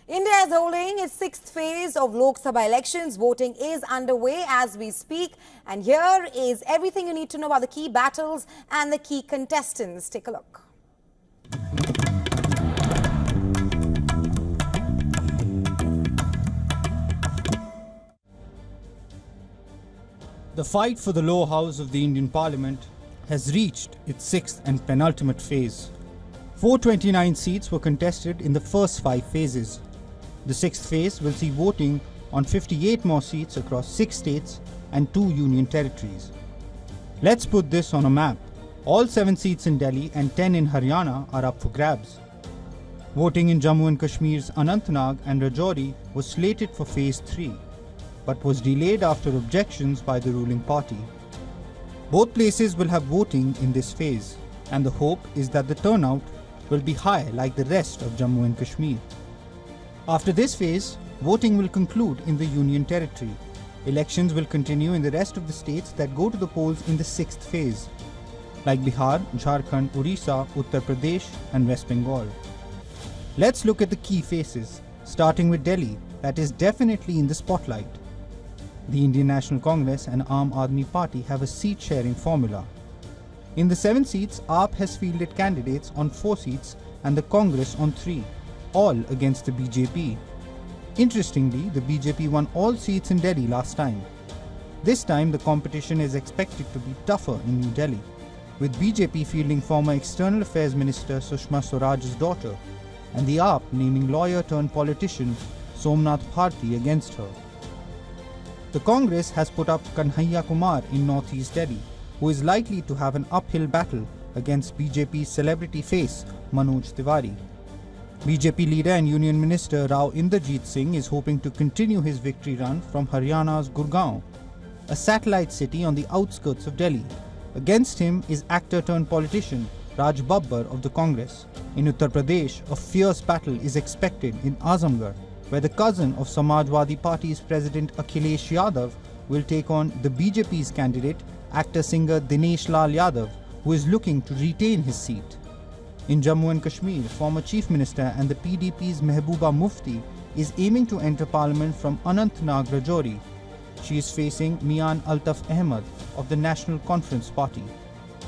India is holding its sixth phase of Lok Sabha elections. Voting is underway as we speak. And here is everything you need to know about the key battles and the key contestants. Take a look. The fight for the lower house of the Indian Parliament has reached its sixth and penultimate phase. 429 seats were contested in the first 5 phases. The sixth phase will see voting on 58 more seats across 6 states and 2 union territories. Let's put this on a map. All 7 seats in Delhi and 10 in Haryana are up for grabs. Voting in Jammu and Kashmir's Anantnag and Rajouri was slated for phase 3, but was delayed after objections by the ruling party. Both places will have voting in this phase, and the hope is that the turnout will be high like the rest of Jammu and Kashmir. After this phase, voting will conclude in the Union Territory. Elections will continue in the rest of the states that go to the polls in the sixth phase, like Bihar, Jharkhand, Orissa, Uttar Pradesh and West Bengal. Let's look at the key faces, starting with Delhi, that is definitely in the spotlight. The Indian National Congress and Aam Aadmi Party have a seat-sharing formula. In the 7 seats, AAP has fielded candidates on 4 seats and the Congress on 3, all against the BJP. Interestingly, the BJP won all seats in Delhi last time. This time, the competition is expected to be tougher in New Delhi, with BJP fielding former External Affairs Minister Sushma Swaraj's daughter and the AAP naming lawyer-turned-politician Somnath Bharti against her. The Congress has put up Kanhaiya Kumar in northeast Delhi, who is likely to have an uphill battle against BJP's celebrity face Manoj Tiwari. BJP leader and Union Minister Rao Inderjeet Singh is hoping to continue his victory run from Haryana's Gurgaon, a satellite city on the outskirts of Delhi. Against him is actor-turned-politician Raj Babbar of the Congress. In Uttar Pradesh, a fierce battle is expected in Azamgarh, where the cousin of Samajwadi Party's President Akhilesh Yadav will take on the BJP's candidate, actor-singer Dinesh Lal Yadav, who is looking to retain his seat. In Jammu and Kashmir, former Chief Minister and the PDP's Mehbooba Mufti is aiming to enter Parliament from Anantnag Rajouri. She is facing Mian Altaf Ahmed of the National Conference Party.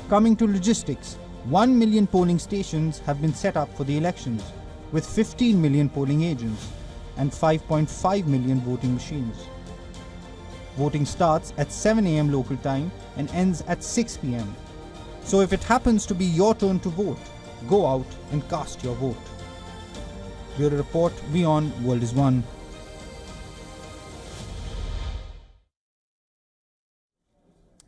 Coming to logistics, 1 million polling stations have been set up for the elections, with 15 million polling agents and 5.5 million voting machines. Voting starts at 7 AM local time and ends at 6 PM. So if it happens to be your turn to vote, go out and cast your vote. Bureau Report, WION World is One.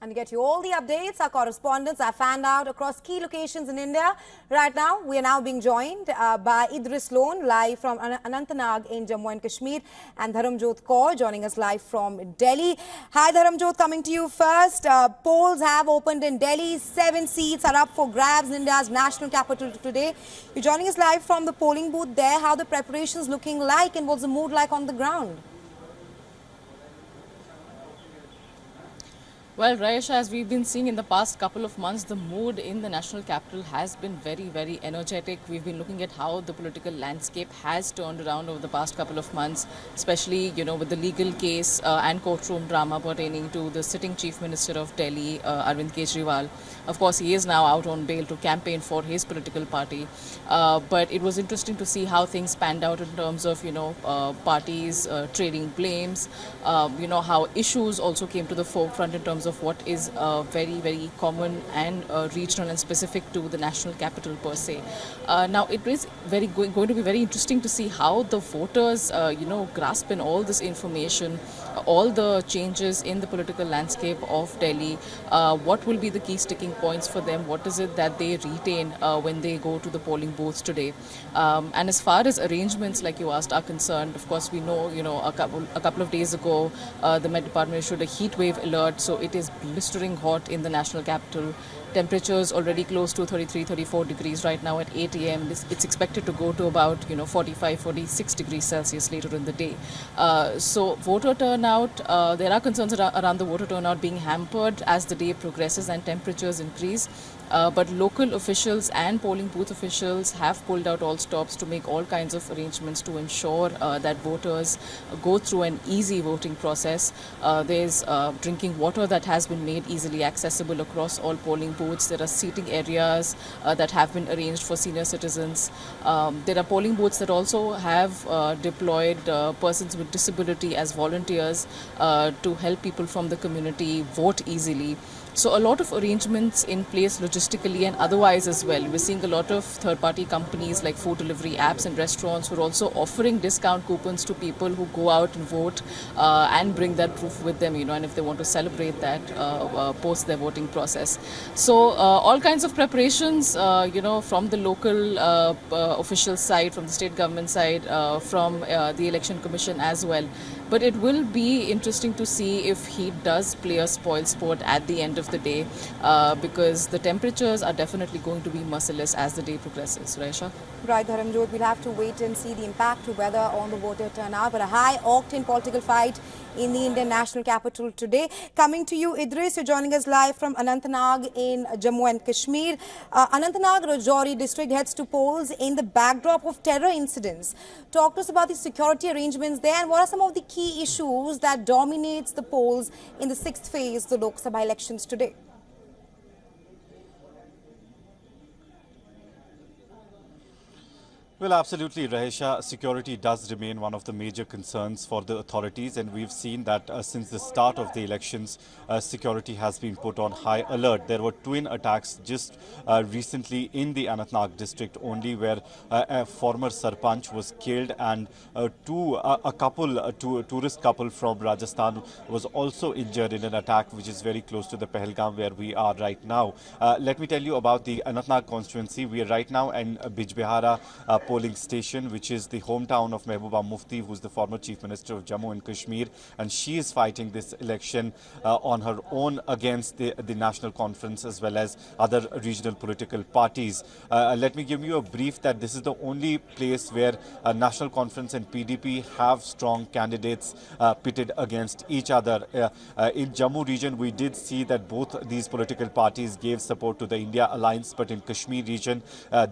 And to get you all the updates, our correspondents are fanned out across key locations in India. Right now, we are now being joined by Idris Lone, live from Anantnag in Jammu and Kashmir, and Dharamjot Kaur joining us live from Delhi. Hi Dharamjot, coming to you first. Polls have opened in Delhi. 7 seats are up for grabs in India's national capital today. You're joining us live from the polling booth there. How are the preparations looking like and what's the mood like on the ground? Well, Raisha, as we've been seeing in the past couple of months, the mood in the national capital has been very, very energetic. We've been looking at how the political landscape has turned around over the past couple of months, especially, with the legal case and courtroom drama pertaining to the sitting Chief Minister of Delhi, Arvind Kejriwal. Of course, he is now out on bail to campaign for his political party. But it was interesting to see how things panned out in terms of, parties trading blames, how issues also came to the forefront in terms of what is very, very common and regional and specific to the national capital per se. Now, it is going to be very interesting to see how the voters, grasp in all this information, all the changes in the political landscape of Delhi. What will be the key sticking points for them? What is it that they retain when they go to the polling booths today? And as far as arrangements, like you asked, are concerned, of course, we know, a couple of days ago, the Met Department issued a heat wave alert, so it is blistering hot in the national capital. Temperatures already close to 33, 34 degrees right now at 8 AM. It's expected to go to about 45, 46 degrees Celsius later in the day. So voter turnout, there are concerns around the voter turnout being hampered as the day progresses and temperatures increase. But local officials and polling booth officials have pulled out all stops to make all kinds of arrangements to ensure that voters go through an easy voting process. There's drinking water that has been made easily accessible across all polling booths. There are seating areas that have been arranged for senior citizens. There are polling booths that also have deployed persons with disability as volunteers to help people from the community vote easily. So a lot of arrangements in place logistically and otherwise as well. We're seeing a lot of third-party companies like food delivery apps and restaurants who are also offering discount coupons to people who go out and vote and bring that proof with them, and if they want to celebrate that post their voting process. So all kinds of preparations, from the local official side, from the state government side, from the Election Commission as well. But it will be interesting to see if he does play a spoil sport at the end of the day, because the temperatures are definitely going to be merciless as the day progresses. Raisha? Right, Dharamjot, we'll have to wait and see the impact of weather on the voter turnout. But a high-octane political fight in the Indian national capital today. Coming to you, Idris, you're joining us live from Anantnag in Jammu and Kashmir. Anantnag Rajouri district heads to polls in the backdrop of terror incidents. Talk to us about the security arrangements there and what are some of the key issues that dominates the polls in the 6th phase, the Lok Sabha elections today. Well, absolutely, Rahisha. Security does remain one of the major concerns for the authorities, and we've seen that since the start of the elections, security has been put on high alert. There were twin attacks just recently in the Anantnag district only, where a former Sarpanch was killed, and a tourist couple from Rajasthan was also injured in an attack which is very close to the Pahalgam where we are right now. Let me tell you about the Anantnag constituency. We are right now in Bijbehara polling station, which is the hometown of Mehbooba Mufti, who's the former Chief Minister of Jammu and Kashmir, and she is fighting this election on her own against the National Conference as well as other regional political parties. Let me give you a brief that this is the only place where National Conference and PDP have strong candidates pitted against each other. In Jammu region, we did see that both these political parties gave support to the India Alliance, but in Kashmir region,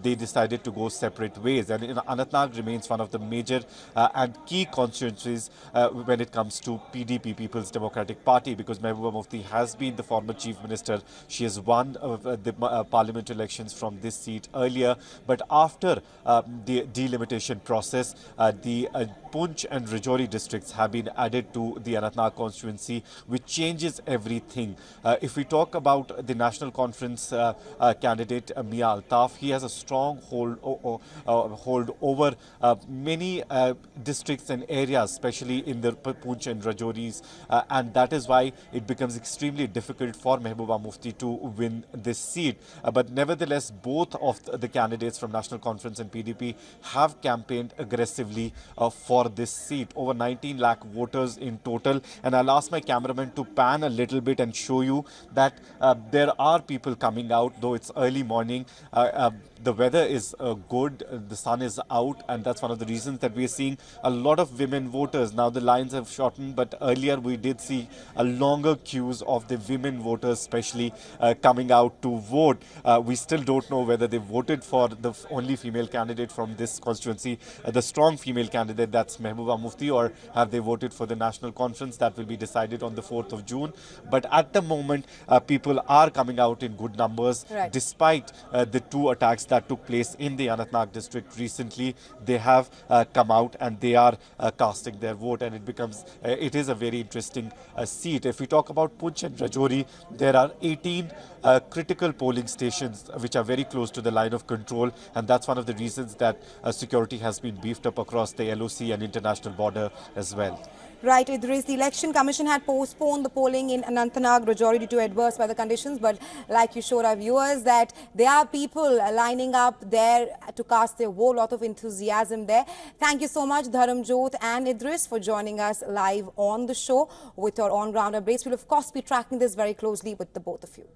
they decided to go separate ways. And Anantnag remains one of the major and key constituencies when it comes to PDP, People's Democratic Party, because Mehbooba Mufti has been the former Chief Minister. She has won the parliament elections from this seat earlier. But after the delimitation process, the Poonch and Rajouri districts have been added to the Anantnag constituency, which changes everything. If we talk about the National Conference candidate Mia Altaf, he has a strong hold over many districts and areas, especially in the Poonch and Rajouris, and that is why it becomes extremely difficult for Mehbooba Mufti to win this seat. But nevertheless, both of the candidates from National Conference and PDP have campaigned aggressively for this seat. Over 19 lakh voters in total, and I'll ask my cameraman to pan a little bit and show you that there are people coming out, though it's early morning. The weather is good, the sun is out, and that's one of the reasons that we are seeing a lot of women voters. Now the lines have shortened, but earlier we did see a longer queues of the women voters especially coming out to vote. We still don't know whether they voted for the only female candidate from this constituency, the strong female candidate, that's Mehbooba Mufti, or have they voted for the National Conference. That will be decided on the 4th of June. But at the moment, people are coming out in good numbers, right, despite the two attacks that took place in the Anantnag district recently. They have come out and they are casting their vote, and it is a very interesting seat. If we talk about Poonch and Rajouri, there are 18 critical polling stations which are very close to the line of control, and that's one of the reasons that security has been beefed up across the LOC and international border as well. Right, Idris, the Election Commission had postponed the polling in Anantnag, Rajouri due to adverse weather conditions, but like you showed our viewers that there are people lining up there to cast their vote, a lot of enthusiasm there. Thank you so much, Dharamjot and Idris, for joining us live on the show with your on-ground updates. We'll of course be tracking this very closely with the both of you.